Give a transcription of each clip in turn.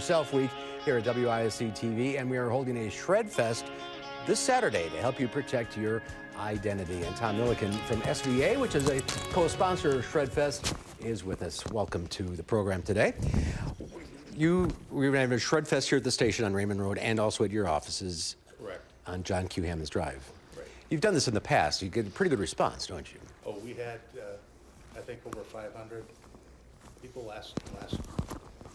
Do-It-Yourself Week here at WISC TV, and we are holding a Shred Fest this Saturday to help you protect your identity. And Tom Milliken from SVA, which is a co-sponsor of Shred Fest, is with us. Welcome to the program today. We're going to have a Shred Fest here at the station on Raymond Road and also at your offices. Correct. On John Q. Hammons Drive. Right. You've done this in the past. You get a pretty good response, don't you? Oh, we had, I think, over 500 people last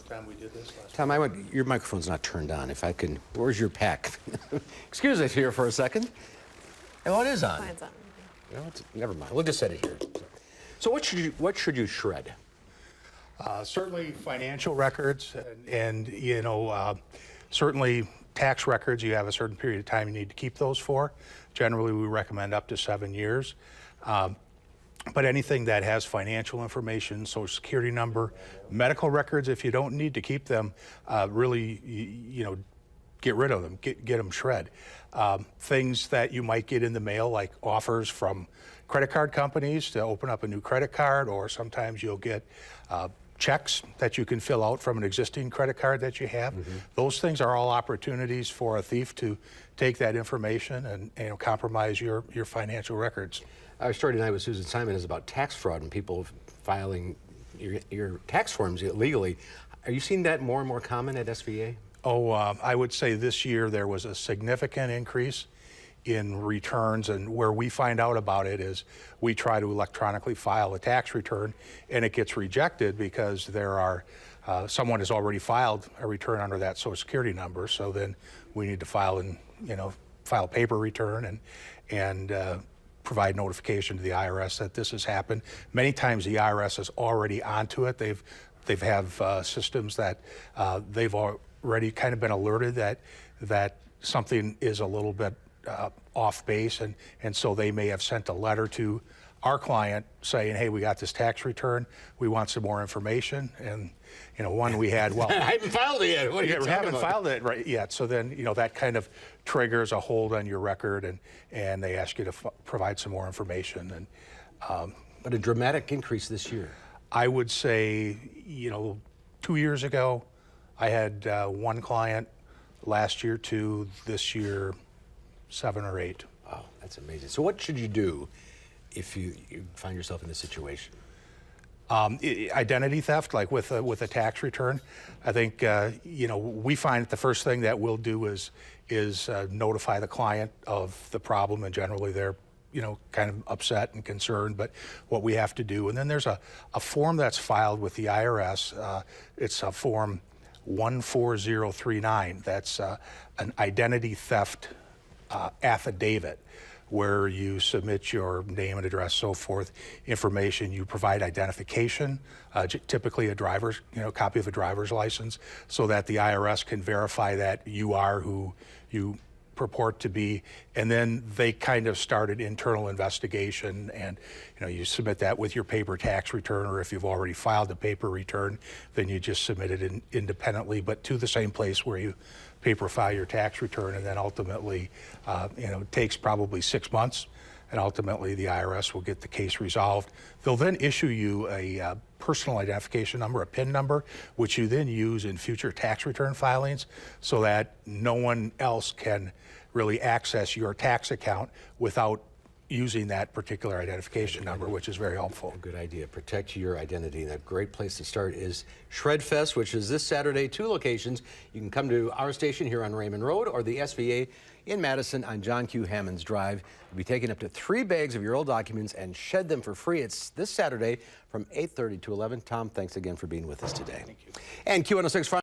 time we did this. Tom, your microphone's not turned on. If I can, where's your pack? Excuse us here for a second. Oh, it is on. Mine's on. No, never mind. We'll just set it here. So what should you shred? Certainly financial records and certainly tax records. You have a certain period of time you need to keep those for. Generally, we recommend up to 7 years. But anything that has financial information, social security number, medical records, if you don't need to keep them, really, get rid of them, get them shred. Things that you might get in the mail, like offers from credit card companies to open up a new credit card, or sometimes you'll get checks that you can fill out from an existing credit card that you have. Mm-hmm. Those things are all opportunities for a thief to take that information and compromise your financial records. Our story tonight with Susan Simon is about tax fraud and people filing your tax forms illegally. Are you seeing that more and more common at SVA? Oh, I would say this year there was a significant increase in returns, and where we find out about it is we try to electronically file a tax return and it gets rejected because there are someone has already filed a return under that social security number, so then we need to file a paper return and provide notification to the IRS that this has happened. Many times the IRS is already onto it. They've have systems that they've already kind of been alerted that something is a little bit off base, and so they may have sent a letter to our client saying, hey, we got this tax return, we want some more information. And one we had, well, I haven't filed it yet. What are you talking haven't about? filed it right yet. So then that kind of triggers a hold on your record, and they ask you to provide some more information. And but a dramatic increase this year. I would say 2 years ago I had one client, last year 2, this year 7 or 8. Wow, that's amazing. So what should you do if you find yourself in this situation? Identity theft, like with a tax return, I think we find that the first thing that we'll do is notify the client of the problem, and generally they're kind of upset and concerned. But what we have to do, and then there's a form that's filed with the IRS. It's a form 14039. That's an identity theft affidavit, where you submit your name and address, so forth, information. You provide identification, typically a driver's, copy of a driver's license, so that the IRS can verify that you are who you purport to be. And then they kind of start an internal investigation, and you submit that with your paper tax return, or if you've already filed a paper return, then you just submit it independently, but to the same place where you paper file your tax return. And then ultimately, it takes probably 6 months, and ultimately the IRS will get the case resolved. They'll then issue you a personal identification number, a PIN number, which you then use in future tax return filings, so that no one else can really access your tax account without using that particular identification number, which is very helpful. A good idea. Protect your identity. And a great place to start is Shred Fest, which is this Saturday, 2 locations. You can come to our station here on Raymond Road, or the SVA in Madison on John Q. Hammons Drive. We'll be taking up to 3 bags of your old documents and shed them for free. It's this Saturday from 8:30 to 11. Tom, thanks again for being with us today. Thank you. And Q106